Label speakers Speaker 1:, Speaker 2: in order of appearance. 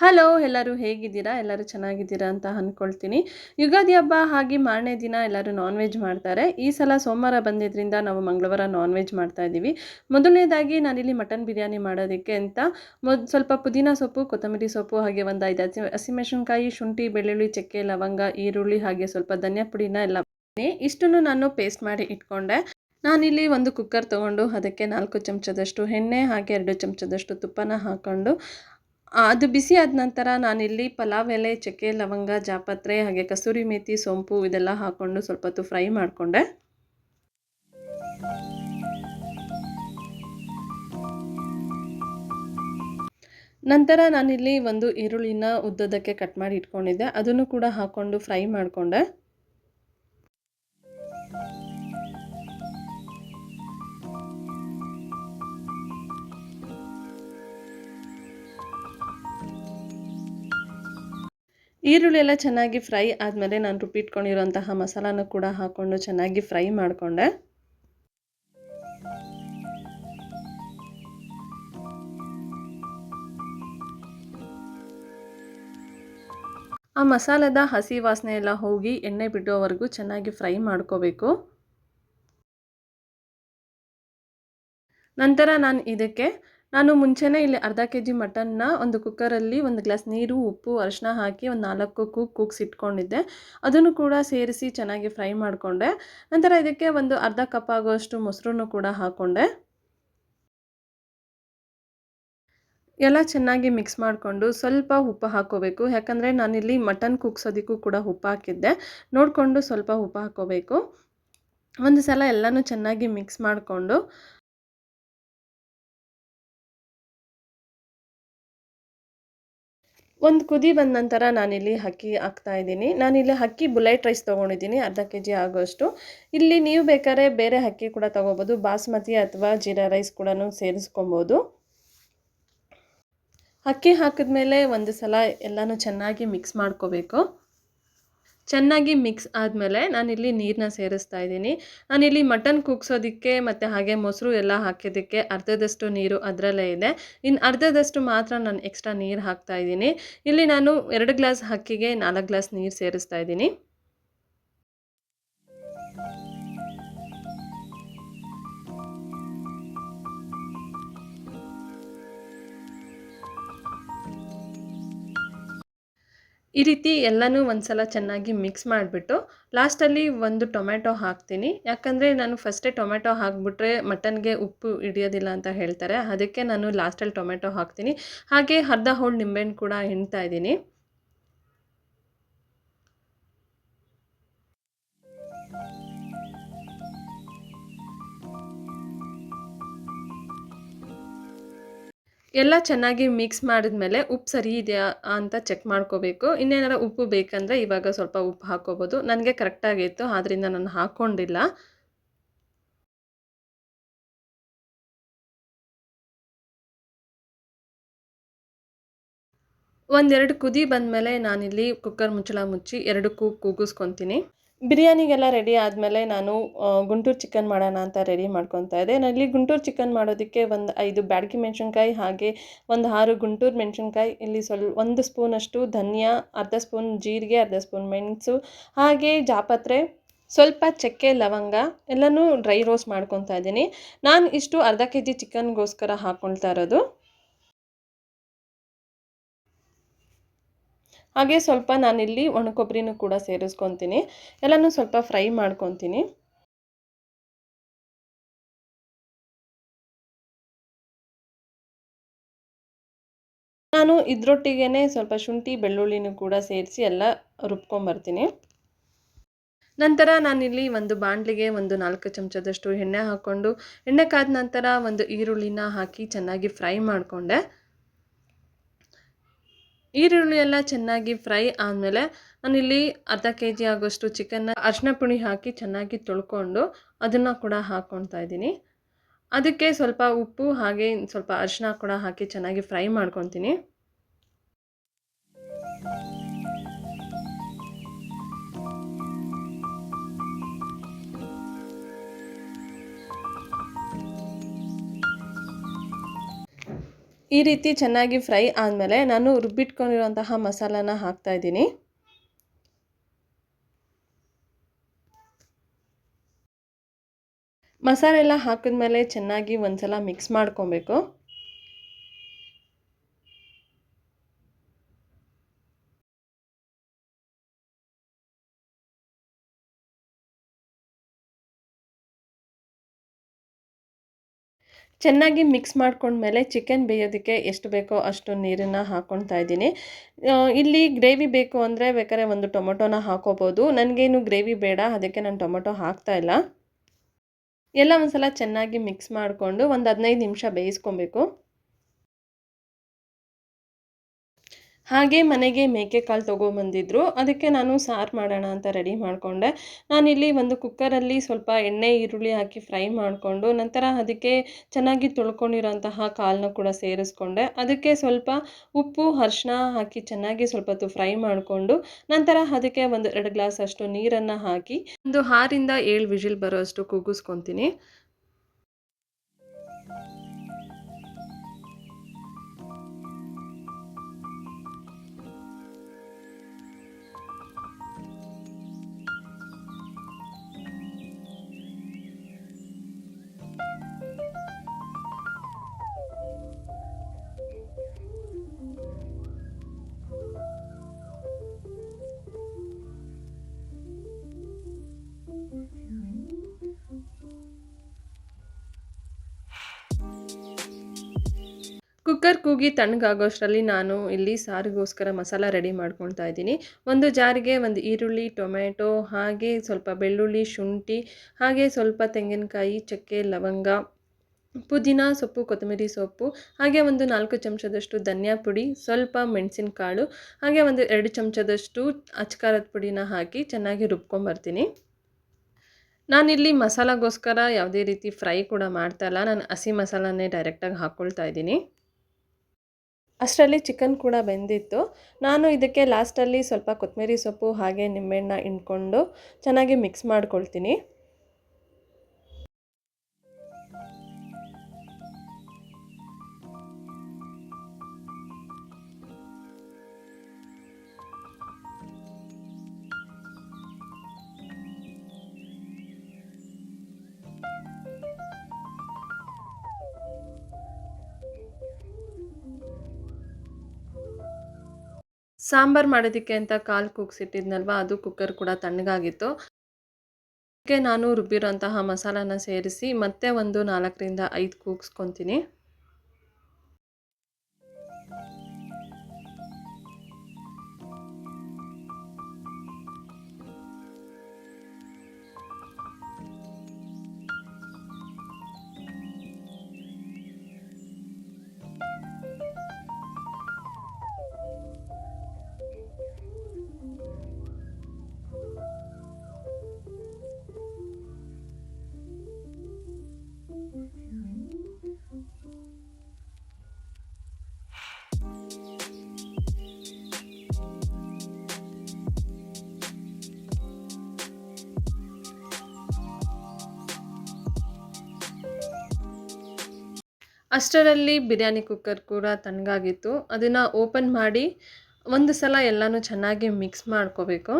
Speaker 1: Hello ಎಲ್ಲರೂ ಹೇಗಿದ್ದೀರಾ? ಎಲ್ಲರೂ ಚೆನ್ನಾಗಿದ್ದೀರಾ ಅಂತ ಅಂದ್ಕೊಳ್ತೀನಿ. ಯುಗಾದಿ ಹಬ್ಬ ಹಾಗೆ ಮಾರನೇ ದಿನ ಎಲ್ಲರೂ ನಾನ್ ವೆಜ್ ಮಾಡ್ತಾರೆ. ಈ ಸಲ ಸೋಮವಾರ ಬಂದಿದ್ದರಿಂದ ನಾವು ಮಂಗಳವಾರ ನಾನ್ ವೆಜ್ ಮಾಡ್ತಾ ಇದ್ದೀವಿ. ಮೊದಲನೇದಾಗಿ ನಾನಿಲ್ಲಿ ಮಟನ್ ಬಿರಿಯಾನಿ ಮಾಡೋದಕ್ಕೆ ಅಂತ ಸ್ವಲ್ಪ ಪುದೀನ ಸೊಪ್ಪು, ಕೊತ್ತಂಬರಿ ಸೊಪ್ಪು ಹಾಗೆ ಒಂದು 5 ಹಸಿಮೆಣಸಿನಕಾಯಿ, ಶುಂಠಿ, ಬೆಳ್ಳುಳ್ಳಿ, ಚಕ್ಕೆ, ಲವಂಗ, ಈರುಳ್ಳಿ ಹಾಗೆ ಸ್ವಲ್ಪ ಧನಿಯಾ ಪುಡಿನ ಎಲ್ಲ ಇಷ್ಟನ್ನು ನಾನು ಪೇಸ್ಟ್ ಮಾಡಿ ಇಟ್ಕೊಂಡೆ. ನಾನಿಲ್ಲಿ ಒಂದು ಕುಕ್ಕರ್ ತೊಗೊಂಡು ಅದಕ್ಕೆ 4 ಚಮಚದಷ್ಟು ಎಣ್ಣೆ ಹಾಗೆ 2 ಚಮಚದಷ್ಟು ತುಪ್ಪನ ಹಾಕ್ಕೊಂಡು ಅದು ಬಿಸಿ ಆದ ನಂತರ ನಾನಿಲ್ಲಿ ಪಲಾವ್ ಎಲೆ, ಚಕ್ಕೆ, ಲವಂಗ, ಜಾಪತ್ರೆ ಹಾಗೆ ಕಸೂರಿ ಮೇಥಿ, ಸೋಂಪು ಇದೆಲ್ಲ ಹಾಕ್ಕೊಂಡು ಸ್ವಲ್ಪ ಹೊತ್ತು ಫ್ರೈ ಮಾಡಿಕೊಂಡೆ. ನಂತರ ನಾನಿಲ್ಲಿ ಒಂದು ಈರುಳ್ಳಿನ ಉದ್ದದಕ್ಕೆ ಕಟ್ ಮಾಡಿ ಇಟ್ಕೊಂಡಿದ್ದೆ, ಅದನ್ನು ಕೂಡ ಹಾಕ್ಕೊಂಡು ಫ್ರೈ ಮಾಡಿಕೊಂಡೆ. ಈರುಳ್ಳಿ ಎಲ್ಲ ಚೆನ್ನಾಗಿ ಫ್ರೈ ಆದಮೇಲೆ ನಾನು ರುಬ್ಬಿಟ್ಕೊಂಡಿರೋಂತಹ ಮಸಾಲಾನ ಕೂಡ ಹಾಕ್ಕೊಂಡು ಚೆನ್ನಾಗಿ ಫ್ರೈ ಮಾಡಿಕೊಂಡೆ. ಆ ಮಸಾಲದ ಹಸಿ ವಾಸನೆ ಎಲ್ಲ ಹೋಗಿ ಎಣ್ಣೆ ಬಿಡೋವರೆಗೂ ಚೆನ್ನಾಗಿ ಫ್ರೈ ಮಾಡ್ಕೋಬೇಕು. ನಂತರ ನಾನು ಮುಂಚೆನೇ ಇಲ್ಲಿ ಅರ್ಧ ಕೆಜಿ ಮಟನ್ನ ಒಂದು ಕುಕ್ಕರಲ್ಲಿ 1 ಗ್ಲಾಸ್ ನೀರು, ಉಪ್ಪು, ಅರಿಶಿನ ಹಾಕಿ ಒಂದು 4 ಕೂಗಿಸಿಟ್ಕೊಂಡಿದ್ದೆ. ಅದನ್ನು ಕೂಡ ಸೇರಿಸಿ ಚೆನ್ನಾಗಿ ಫ್ರೈ ಮಾಡಿಕೊಂಡೆ. ನಂತರ ಇದಕ್ಕೆ ಒಂದು ಅರ್ಧ ಕಪ್ ಆಗುವಷ್ಟು ಮೊಸರನ್ನು ಕೂಡ ಹಾಕ್ಕೊಂಡೆ. ಎಲ್ಲ ಚೆನ್ನಾಗಿ ಮಿಕ್ಸ್ ಮಾಡಿಕೊಂಡು ಸ್ವಲ್ಪ ಉಪ್ಪು ಹಾಕ್ಕೋಬೇಕು. ಯಾಕಂದರೆ ನಾನಿಲ್ಲಿ ಮಟನ್ ಕೂಗ್ಸೋದಕ್ಕೂ ಕೂಡ ಉಪ್ಪು ಹಾಕಿದ್ದೆ. ನೋಡಿಕೊಂಡು ಸ್ವಲ್ಪ ಉಪ್ಪು ಹಾಕ್ಕೋಬೇಕು. ಒಂದು ಸಲ ಎಲ್ಲನೂ ಚೆನ್ನಾಗಿ ಮಿಕ್ಸ್ ಮಾಡಿಕೊಂಡು ಒಂದು ಕುದಿ ಬಂದ ನಂತರ ನಾನಿಲ್ಲಿ ಅಕ್ಕಿ ಹಾಕ್ತಾಯಿದ್ದೀನಿ. ನಾನಿಲ್ಲಿ ಅಕ್ಕಿ ಬುಲೆಟ್ ರೈಸ್ ತೊಗೊಂಡಿದ್ದೀನಿ, ಅರ್ಧ ಕೆಜಿ ಆಗೋಷ್ಟು. ಇಲ್ಲಿ ನೀವು ಬೇಕಾದ್ರೆ ಬೇರೆ ಅಕ್ಕಿ ಕೂಡ ತೊಗೋಬೋದು, ಬಾಸ್ಮತಿ ಅಥವಾ ಜೀರಾ ರೈಸ್ ಕೂಡ ಸೇರಿಸ್ಕೊಬೋದು. ಅಕ್ಕಿ ಹಾಕಿದ್ಮೇಲೆ ಒಂದು ಸಲ ಎಲ್ಲನೂ ಚೆನ್ನಾಗಿ ಮಿಕ್ಸ್ ಮಾಡ್ಕೋಬೇಕು. ಚೆನ್ನಾಗಿ ಮಿಕ್ಸ್ ಆದಮೇಲೆ ನಾನಿಲ್ಲಿ ನೀರನ್ನ ಸೇರಿಸ್ತಾ ಇದ್ದೀನಿ. ನಾನಿಲ್ಲಿ ಮಟನ್ ಕೂಗ್ಸೋದಕ್ಕೆ ಮತ್ತು ಹಾಗೆ ಮೊಸರು ಎಲ್ಲ ಹಾಕಿದ್ದಕ್ಕೆ ಅರ್ಧದಷ್ಟು ನೀರು ಅದರಲ್ಲೇ ಇದೆ. ಇನ್ನು ಅರ್ಧದಷ್ಟು ಮಾತ್ರ ನಾನು ಎಕ್ಸ್ಟ್ರಾ ನೀರು ಹಾಕ್ತಾ ಇದ್ದೀನಿ. ಇಲ್ಲಿ ನಾನು 2 ಗ್ಲಾಸ್ ಅಕ್ಕಿಗೆ 4 ಗ್ಲಾಸ್ ನೀರು ಸೇರಿಸ್ತಾ ಇದ್ದೀನಿ. ಈ ರೀತಿ ಎಲ್ಲನೂ ಒಂದು ಸಲ ಚೆನ್ನಾಗಿ ಮಿಕ್ಸ್ ಮಾಡಿಬಿಟ್ಟು ಲಾಸ್ಟಲ್ಲಿ ಒಂದು ಟೊಮೆಟೊ ಹಾಕ್ತೀನಿ. ಯಾಕಂದರೆ ನಾನು ಫಸ್ಟೇ ಟೊಮೆಟೊ ಹಾಕಿಬಿಟ್ರೆ ಮಟನ್ಗೆ ಉಪ್ಪು ಹಿಡಿಯೋದಿಲ್ಲ ಅಂತ ಹೇಳ್ತಾರೆ. ಅದಕ್ಕೆ ನಾನು ಲಾಸ್ಟಲ್ಲಿ ಟೊಮೆಟೊ ಹಾಕ್ತೀನಿ. ಹಾಗೆ ಅರ್ಧ ಹೋಳು ನಿಂಬೆಹಣ್ಣು ಕೂಡ ಹಿಂಡ್ತಾ ಇದ್ದೀನಿ. ಎಲ್ಲ ಚೆನ್ನಾಗಿ ಮಿಕ್ಸ್ ಮಾಡಿದ್ಮೇಲೆ ಉಪ್ಪು ಸರಿ ಇದೆಯಾ ಅಂತ ಚೆಕ್ ಮಾಡ್ಕೋಬೇಕು. ಇನ್ನೇನಾರ ಉಪ್ಪು ಬೇಕಂದರೆ ಇವಾಗ ಸ್ವಲ್ಪ ಉಪ್ಪು ಹಾಕ್ಕೋಬೋದು. ನನಗೆ ಕರೆಕ್ಟಾಗಿತ್ತು, ಆದ್ದರಿಂದ ನಾನು ಹಾಕ್ಕೊಂಡಿಲ್ಲ. ಒಂದೆರಡು ಕುದಿ ಬಂದಮೇಲೆ ನಾನಿಲ್ಲಿ ಕುಕ್ಕರ್ ಮುಚ್ಚಳ ಮುಚ್ಚಿ 2 ಕೂಗಿಸ್ಕೊತೀನಿ. ಬಿರಿಯಾನಿಗೆಲ್ಲ ರೆಡಿ ಆದಮೇಲೆ ನಾನು ಗುಂಟೂರು ಚಿಕನ್ ಮಾಡೋಣ ಅಂತ ರೆಡಿ ಮಾಡ್ಕೊತಾ ಇದ್ದೆ. ನಾನಿಲ್ಲಿ ಗುಂಟೂರು ಚಿಕನ್ ಮಾಡೋದಕ್ಕೆ ಒಂದು 5 ಬ್ಯಾಡಗಿ ಮೆಣಸಿನ್ಕಾಯಿ ಹಾಗೆ ಒಂದು 6 ಗುಂಟೂರು ಮೆಣಸಿನ್ಕಾಯಿ, ಇಲ್ಲಿ 1 ಸ್ಪೂನಷ್ಟು ಧನಿಯಾ, ಅರ್ಧ ಸ್ಪೂನ್ ಜೀರಿಗೆ, ಅರ್ಧ ಸ್ಪೂನ್ ಮೆಣಸು ಹಾಗೆ ಜಾಪತ್ರೆ, ಸ್ವಲ್ಪ ಚಕ್ಕೆ, ಲವಂಗ ಎಲ್ಲನೂ ಡ್ರೈ ರೋಸ್ಟ್ ಮಾಡ್ಕೊತಾ ಇದ್ದೀನಿ. ನಾನು ಇಷ್ಟು ಅರ್ಧ ಕೆಜಿ ಚಿಕನ್ಗೋಸ್ಕರ ಹಾಕ್ಕೊಳ್ತಾ ಇರೋದು. ಹಾಗೆ ಸ್ವಲ್ಪ ನಾನಿಲ್ಲಿ ಒಣ ಕೊಬ್ಬರಿನೂ ಕೂಡ ಸೇರಿಸ್ಕೊತೀನಿ. ಎಲ್ಲನೂ ಸ್ವಲ್ಪ ಫ್ರೈ ಮಾಡ್ಕೊತೀನಿ. ನಾನು ಇದರೊಟ್ಟಿಗೆ ಸ್ವಲ್ಪ ಶುಂಠಿ, ಬೆಳ್ಳುಳ್ಳಿನೂ ಕೂಡ ಸೇರಿಸಿ ಎಲ್ಲ ರುಬ್ಕೊಂಬರ್ತೀನಿ. ನಂತರ ನಾನಿಲ್ಲಿ ಒಂದು ಬಾಣಲಿಗೆ ಒಂದು 4 ಚಮಚದಷ್ಟು ಎಣ್ಣೆ ಹಾಕ್ಕೊಂಡು, ಎಣ್ಣೆ ಕಾದ ನಂತರ ಒಂದು ಈರುಳ್ಳಿನ ಹಾಕಿ ಚೆನ್ನಾಗಿ ಫ್ರೈ ಮಾಡಿಕೊಂಡೆ. ಈರುಳ್ಳಿ ಎಲ್ಲ ಚೆನ್ನಾಗಿ ಫ್ರೈ ಆದಮೇಲೆ ನಾನಿಲ್ಲಿ ಅರ್ಧ ಕೆಜಿ ಆಗೋಷ್ಟು ಚಿಕನ್ನ ಅರಿಶಿನ ಪುಡಿ ಹಾಕಿ ಚೆನ್ನಾಗಿ ತೊಳ್ಕೊಂಡು ಅದನ್ನು ಕೂಡ ಹಾಕ್ಕೊಳ್ತಾ ಇದ್ದೀನಿ. ಅದಕ್ಕೆ ಸ್ವಲ್ಪ ಉಪ್ಪು ಹಾಗೆ ಸ್ವಲ್ಪ ಅರಿಶಿನ ಕೂಡ ಹಾಕಿ ಚೆನ್ನಾಗಿ ಫ್ರೈ ಮಾಡ್ಕೊತೀನಿ. ಈ ರೀತಿ ಚೆನ್ನಾಗಿ ಫ್ರೈ ಆದಮೇಲೆ ನಾನು ರುಬ್ಬಿಟ್ಕೊಂಡಿರುವಂತಹ ಮಸಾಲಾನ ಹಾಕ್ತಾಯಿದ್ದೀನಿ. ಮಸಾಲೆ ಎಲ್ಲ ಹಾಕಿದ್ಮೇಲೆ ಚೆನ್ನಾಗಿ ಒಂದ್ಸಲ ಮಿಕ್ಸ್ ಮಾಡ್ಕೊಬೇಕು. ಚೆನ್ನಾಗಿ ಮಿಕ್ಸ್ ಮಾಡ್ಕೊಂಡ್ಮೇಲೆ ಚಿಕನ್ ಬೇಯೋದಕ್ಕೆ ಎಷ್ಟು ಬೇಕೋ ಅಷ್ಟು ನೀರನ್ನು ಹಾಕ್ಕೊಳ್ತಾ ಇದ್ದೀನಿ. ಇಲ್ಲಿ ಗ್ರೇವಿ ಬೇಕು ಅಂದರೆ ಬೇಕಾದ್ರೆ ಒಂದು ಟೊಮೊಟೊನ ಹಾಕೋಬೋದು. ನನಗೇನು ಗ್ರೇವಿ ಬೇಡ, ಅದಕ್ಕೆ ನಾನು ಟೊಮೊಟೊ ಹಾಕ್ತಾ ಇಲ್ಲ. ಎಲ್ಲ ಒಂದ್ಸಲ ಚೆನ್ನಾಗಿ ಮಿಕ್ಸ್ ಮಾಡಿಕೊಂಡು ಒಂದು 15 ನಿಮಿಷ ಬೇಯಿಸ್ಕೊಬೇಕು. ಹಾಗೆ ಮನೆಗೆ ಮೇಕೆ ಕಾಳು ತೊಗೊಂಬಂದಿದ್ರು, ಅದಕ್ಕೆ ನಾನು ಸಾರು ಮಾಡೋಣ ಅಂತ ರೆಡಿ ಮಾಡಿಕೊಂಡೆ. ನಾನಿಲ್ಲಿ ಒಂದು ಕುಕ್ಕರಲ್ಲಿ ಸ್ವಲ್ಪ ಎಣ್ಣೆ ಈರುಳ್ಳಿ ಹಾಕಿ ಫ್ರೈ ಮಾಡಿಕೊಂಡು ನಂತರ ಅದಕ್ಕೆ ಚೆನ್ನಾಗಿ ತೊಳ್ಕೊಂಡಿರೋಂತಹ ಕಾಳನ್ನ ಕೂಡ ಸೇರಿಸ್ಕೊಂಡೆ. ಅದಕ್ಕೆ ಸ್ವಲ್ಪ ಉಪ್ಪು ಅರಿಶಿನ ಹಾಕಿ ಚೆನ್ನಾಗಿ ಸ್ವಲ್ಪ ಹೊತ್ತು ಫ್ರೈ ಮಾಡಿಕೊಂಡು ನಂತರ ಅದಕ್ಕೆ ಒಂದು 2 ಗ್ಲಾಸ್ ಅಷ್ಟು ನೀರನ್ನು ಹಾಕಿ ಒಂದು 6ರಿಂದ 7 ವಿಷಿಲ್ ಬರೋಷ್ಟು ಕೂಗಿಸ್ಕೊತೀನಿ. ಕುಕ್ಕರ್ ಕೂಗಿ ತಣ್ಣಗಾಗೋಷ್ಟರಲ್ಲಿ ನಾನು ಇಲ್ಲಿ ಸಾರಿಗೋಸ್ಕರ ಮಸಾಲ ರೆಡಿ ಮಾಡ್ಕೊಳ್ತಾ ಇದ್ದೀನಿ. ಒಂದು ಜಾರಿಗೆ ಒಂದು ಈರುಳ್ಳಿ, ಟೊಮೆಟೊ, ಹಾಗೆ ಸ್ವಲ್ಪ ಬೆಳ್ಳುಳ್ಳಿ, ಶುಂಠಿ, ಹಾಗೆ ಸ್ವಲ್ಪ ತೆಂಗಿನಕಾಯಿ, ಚಕ್ಕೆ, ಲವಂಗ, ಪುದೀನ ಸೊಪ್ಪು, ಕೊತ್ತಂಬರಿ ಸೊಪ್ಪು, ಹಾಗೆ ಒಂದು 4 ಚಮಚದಷ್ಟು ಧನಿಯಾ ಪುಡಿ, ಸ್ವಲ್ಪ ಮೆಣಸಿನಕಾಳು, ಹಾಗೆ ಒಂದು 2 ಚಮಚದಷ್ಟು ಅಚ್ಕಾರದ ಪುಡಿನ ಹಾಕಿ ಚೆನ್ನಾಗಿ ರುಬ್ಕೊಂಬರ್ತೀನಿ. ನಾನಿಲ್ಲಿ ಮಸಾಲಾಗೋಸ್ಕರ ಯಾವುದೇ ರೀತಿ ಫ್ರೈ ಕೂಡ ಮಾಡ್ತಾ ಇಲ್ಲ, ನಾನು ಹಸಿ ಮಸಾಲನೇ ಡೈರೆಕ್ಟಾಗಿ ಹಾಕ್ಕೊಳ್ತಾ ಇದ್ದೀನಿ. ಅಷ್ಟರಲ್ಲಿ ಚಿಕನ್ ಕೂಡ ಬೆಂದಿತ್ತು. ನಾನು ಇದಕ್ಕೆ ಲಾಸ್ಟಲ್ಲಿ ಸ್ವಲ್ಪ ಕೊತ್ತಂಬರಿ ಸೊಪ್ಪು ಹಾಗೆ ನಿಂಬೆಹಣ್ಣ ಹಿಂಡ್ಕೊಂಡು ಚೆನ್ನಾಗಿ ಮಿಕ್ಸ್ ಮಾಡ್ಕೊಳ್ತೀನಿ. ಸಾಂಬಾರು ಮಾಡೋದಕ್ಕೆ ಅಂತ ಕಾಳು ಕೂಗಿಸಿಟ್ಟಿದ್ನಲ್ವ, ಅದು ಕುಕ್ಕರ್ ಕೂಡ ತಣ್ಣಗಾಗಿತ್ತು. ಅದಕ್ಕೆ ನಾನು ರುಬ್ಬಿರೋಂತಹ ಮಸಾಲಾನ ಸೇರಿಸಿ ಮತ್ತೆ ಒಂದು 4ರಿಂದ 5 ಕೂಗಿಸ್ಕೊತೀನಿ. ಅಷ್ಟರಲ್ಲಿ ಬಿರಿಯಾನಿ ಕುಕ್ಕರ್ ಕೂಡ ತಣ್ಣಗಾಗಿತ್ತು. ಅದನ್ನು ಓಪನ್ ಮಾಡಿ ಒಂದು ಸಲ ಎಲ್ಲನೂ ಚೆನ್ನಾಗಿ ಮಿಕ್ಸ್ ಮಾಡ್ಕೋಬೇಕು.